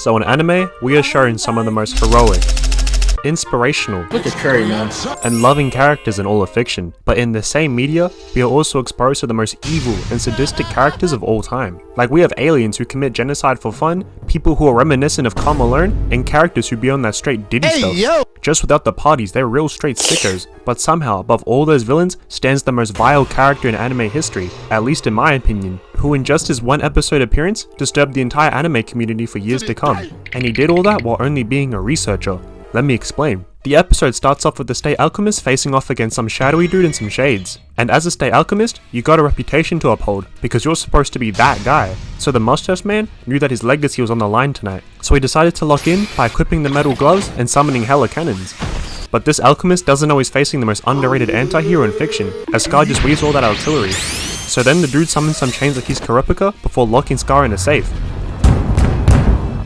So in anime, we are shown some of the most heroic, inspirational, Look at Curry, man. and loving characters in all of fiction, but in the same media, we are also exposed to the most evil and sadistic characters of all time. Like we have aliens who commit genocide for fun, people who are reminiscent of Come Alone, and characters who be on that straight Diddy stuff. Just without the parties, they're real straight sickos, but somehow above all those villains stands the most vile character in anime history, at least in my opinion, who in just his one episode appearance disturbed the entire anime community for years to come, and he did all that while only being a researcher. Let me explain. The episode starts off with the State Alchemist facing off against some shadowy dude in some shades. And as a State Alchemist, you got a reputation to uphold, because you're supposed to be that guy. So the mustache man knew that his legacy was on the line tonight, so he decided to lock in by equipping the metal gloves and summoning hella cannons. But this alchemist doesn't know he's facing the most underrated anti-hero in fiction, as Scar just weaves all that artillery. So then the dude summons some chains like he's Kurapika before locking Scar in a safe.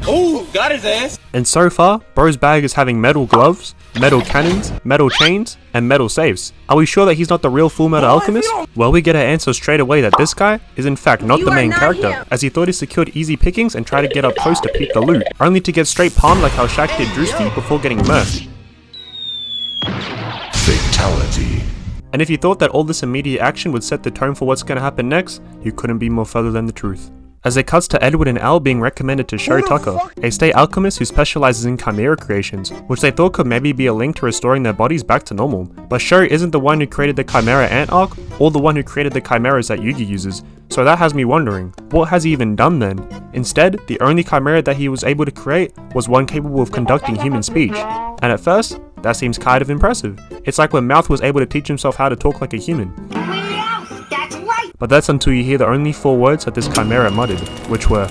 Ooh, got his ass! And so far, bro's bag is having metal gloves, metal cannons, metal chains, and metal safes. Are we sure that he's not the real Full Metal Alchemist? Well, we get an answer straight away that this guy is in fact not the main character, as he thought he secured easy pickings and tried to get up close to peek the loot, only to get straight palmed like how Shaq did Drewski before getting murked. Fatality. And if you thought that all this immediate action would set the tone for what's gonna happen next, you couldn't be more further than the truth. As it cuts to Edward and Al being recommended to Shou Tucker, a state alchemist who specializes in chimera creations, which they thought could maybe be a link to restoring their bodies back to normal. But Shou isn't the one who created the chimera ant arc, or the one who created the chimeras that Yugi uses, so that has me wondering, what has he even done then? Instead, the only chimera that he was able to create was one capable of conducting human speech. And at first, that seems kind of impressive. It's like when Mouth was able to teach himself how to talk like a human. But that's until you hear the only 4 words that this chimera muttered, which were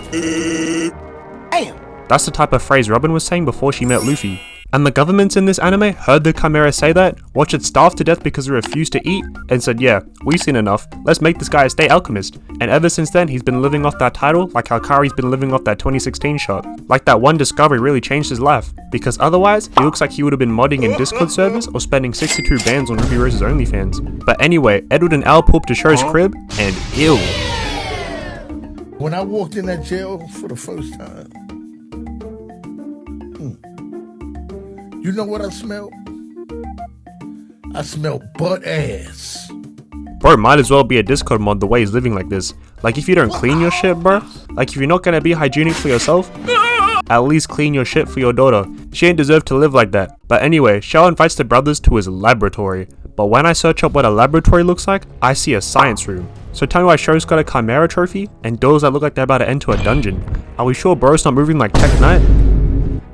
"Damn." That's the type of phrase Robin was saying before she met Luffy. And the governments in this anime heard the chimera say that, watched it starve to death because it refused to eat, and said, yeah, we've seen enough, let's make this guy a state alchemist. And ever since then, he's been living off that title like how Kari's been living off that 2016 shot. Like that one discovery really changed his life, because otherwise, he looks like he would have been modding in Discord servers or spending 62 bands on Ruby Rose's OnlyFans. But anyway, Edward and Al pull up to Shou's crib, and ew. When I walked in that jail for the first time, you know what I smelled? I smelled butt ass. Bro might as well be a Discord mod the way he's living like this. Like if you don't clean your shit, bro, like if you're not gonna be hygienic for yourself, at least clean your shit for your daughter. She ain't deserve to live like that. But anyway, Shou invites the brothers to his laboratory. But when I search up what a laboratory looks like, I see a science room. So tell me why Shou's got a chimera trophy and doors that look like they're about to enter a dungeon. Are we sure bro's not moving like Tech Knight?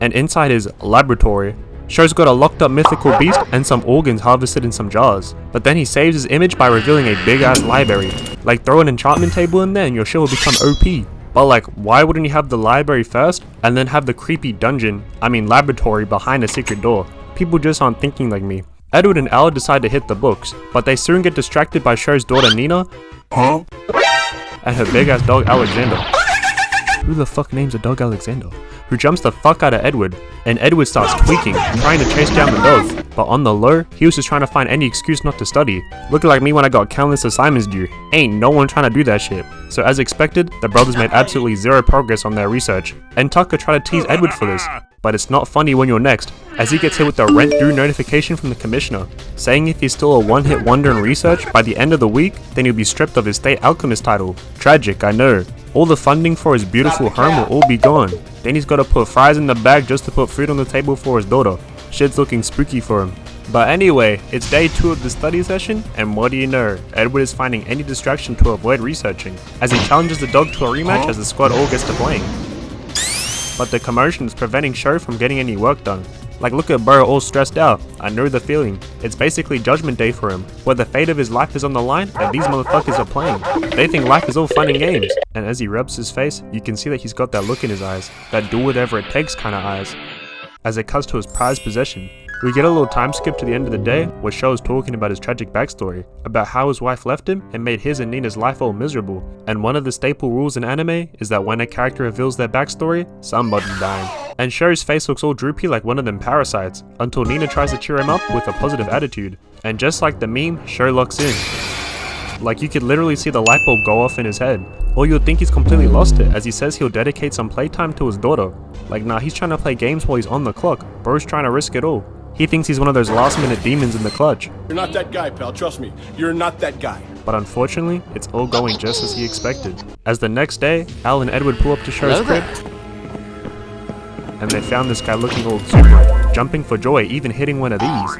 And inside his laboratory, Shou's got a locked up mythical beast and some organs harvested in some jars. But then he saves his image by revealing a big ass library. Like throw an enchantment table in there and your shit will become OP. But like, why wouldn't you have the library first and then have the creepy laboratory behind a secret door? People just aren't thinking like me. Edward and Al decide to hit the books, but they soon get distracted by Shou's daughter Nina and her big ass dog Alexander. Who the fuck names a dog Alexander? Who jumps the fuck out of Edward, and Edward starts tweaking, trying to chase down the dog. But on the low, he was just trying to find any excuse not to study. Looking like me when I got countless assignments due. Ain't no one trying to do that shit. So as expected, the brothers made absolutely zero progress on their research, and Tucker tried to tease Edward for this. But it's not funny when you're next, as he gets hit with a rent due notification from the commissioner, saying if he's still a one-hit wonder in research by the end of the week, then he'll be stripped of his state alchemist title. Tragic, I know. All the funding for his beautiful home will all be gone. Then he's gotta put fries in the bag just to put food on the table for his daughter. Shit's looking spooky for him. But anyway, it's day 2 of the study session, and what do you know, Edward is finding any distraction to avoid researching, as he challenges the dog to a rematch as the squad all gets to playing. But the commotion is preventing Shou from getting any work done. Like look at bro all stressed out, I know the feeling. It's basically judgment day for him, where the fate of his life is on the line and these motherfuckers are playing. They think life is all fun and games. And as he rubs his face, you can see that he's got that look in his eyes, that do whatever it takes kind of eyes. As it cuts to his prized possession, we get a little time skip to the end of the day where Shou is talking about his tragic backstory, about how his wife left him and made his and Nina's life all miserable. And one of the staple rules in anime is that when a character reveals their backstory, somebody's dying. And Shou's face looks all droopy like one of them parasites, until Nina tries to cheer him up with a positive attitude. And just like the meme, Shou locks in. Like you could literally see the light bulb go off in his head. Or you'd think he's completely lost it, as he says he'll dedicate some playtime to his daughter. Like, nah, he's trying to play games while he's on the clock. Bro's trying to risk it all. He thinks he's one of those last minute demons in the clutch. You're not that guy, pal. Trust me. You're not that guy. But unfortunately, it's all going just as he expected. As the next day, Al and Edward pull up to Shou's crib, and they found this guy looking all exuberant, jumping for joy, even hitting one of these.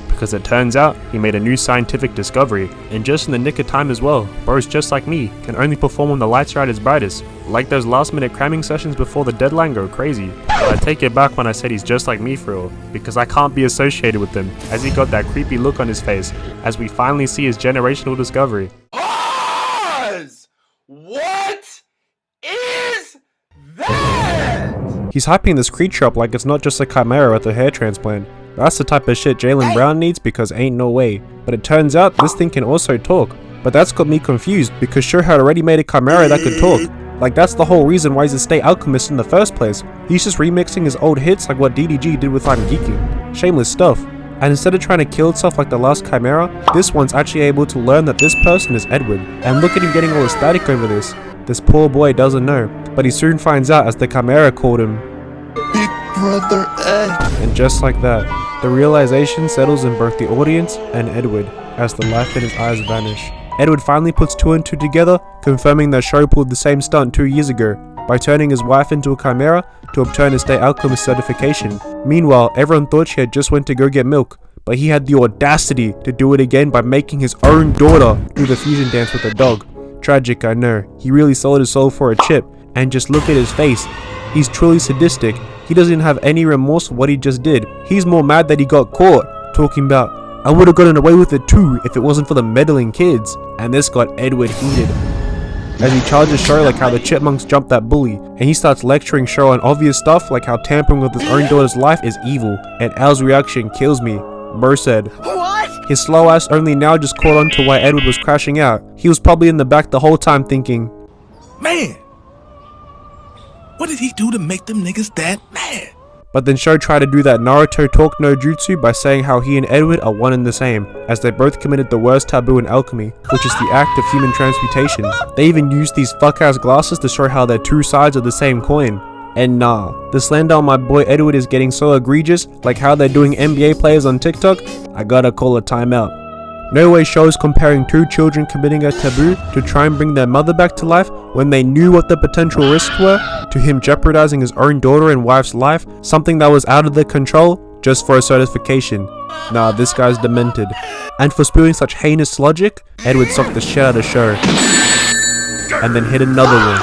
Because it turns out, he made a new scientific discovery, and just in the nick of time as well. Bro's just like me, can only perform when the lights are at his brightest. Like those last minute cramming sessions before the deadline go crazy. But I take it back when I said he's just like me for real, because I can't be associated with him, as he got that creepy look on his face, as we finally see his generational discovery. Pause! What is that? He's hyping this creature up like it's not just a chimera with a hair transplant. That's the type of shit Jaylen Brown needs, because ain't no way. But it turns out this thing can also talk. But that's got me confused, because Shou had already made a chimera that could talk. Like, that's the whole reason why he's a state alchemist in the first place. He's just remixing his old hits like what DDG did with I'm Geeking. Shameless stuff. And instead of trying to kill itself like the last chimera, this one's actually able to learn that this person is Edward. And look at him getting all ecstatic over this. This poor boy doesn't know, but he soon finds out as the chimera called him Big Brother Ed. And just like that, the realization settles in both the audience and Edward as the life in his eyes vanish. Edward finally puts 2 and 2 together, confirming that Shou pulled the same stunt 2 years ago by turning his wife into a chimera to obtain a state alchemist certification. Meanwhile, everyone thought she had just went to go get milk, but he had the audacity to do it again by making his own daughter do the fusion dance with a dog. Tragic, I know. He really sold his soul for a chip, and just look at his face. He's truly sadistic. He doesn't have any remorse for what he just did. He's more mad that he got caught, talking about, I would have gotten away with it too if it wasn't for the meddling kids. And this got Edward heated, as he charges Shou like how the chipmunks jumped that bully, and he starts lecturing Shou on obvious stuff like how tampering with his own daughter's life is evil, and Al's reaction kills me. Bro said, "What?" His slow ass only now just caught on to why Edward was crashing out. He was probably in the back the whole time thinking, man, what did he do to make them niggas that mad? But then Shou tried to do that Naruto talk no jutsu by saying how he and Edward are one and the same, as they both committed the worst taboo in alchemy, which is the act of human transmutation. They even used these fuck ass glasses to show how they're 2 sides of the same coin. And nah, the slander on my boy Edward is getting so egregious, like how they're doing NBA players on TikTok, I gotta call a timeout. No way Shou's comparing 2 children committing a taboo to try and bring their mother back to life when they knew what the potential risks were, to him jeopardizing his own daughter and wife's life, something that was out of their control, just for a certification. Nah, this guy's demented. And for spewing such heinous logic, Edward socked the shit out of Shou. And then hit another one,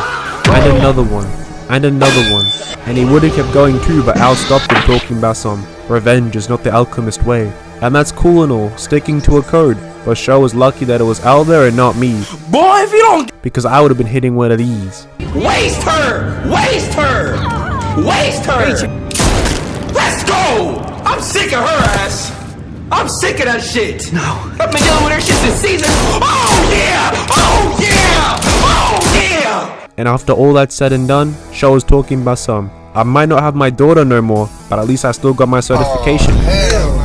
and another one, and another one. And he would have kept going too, but Al stopped him talking about some revenge is not the alchemist way. And that's cool and all, sticking to a code, but Shou was lucky that it was Al there and not me. Boy, if you don't... Because I would have been hitting one of these. Waste her! Waste her! Waste her! Let's go! I'm sick of her ass! I'm sick of that shit! No. I've been dealing with her shit since season... Oh yeah! Oh yeah! Oh yeah! And after all that's said and done, Shou was talking about some, I might not have my daughter no more, but at least I still got my certification.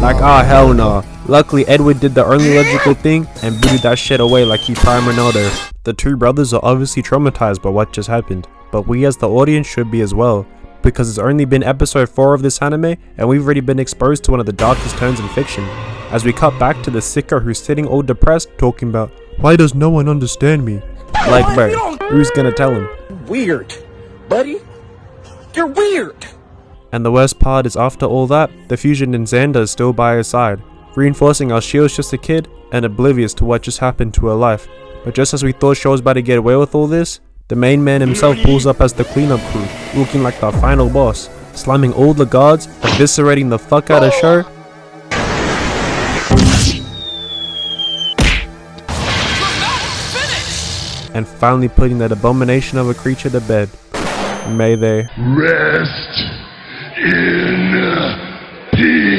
Like, hell nah. Luckily, Edward did the only logical thing and booted that shit away like he prime Ronaldo. The 2 brothers are obviously traumatized by what just happened, but we as the audience should be as well, because it's only been episode 4 of this anime and we've already been exposed to one of the darkest turns in fiction. As we cut back to the sicko who's sitting all depressed talking about, why does no one understand me? Like, bro, who's gonna tell him? Weird, buddy. You're weird. And the worst part is after all that, the fusion in Xander is still by his side, reinforcing how Shou's just a kid and oblivious to what just happened to her life. But just as we thought Shou was about to get away with all this, the main man himself pulls up as the cleanup crew, looking like the final boss, slamming all the guards, eviscerating the fuck out of Shou, and finally putting that abomination of a creature to bed. May they rest in peace.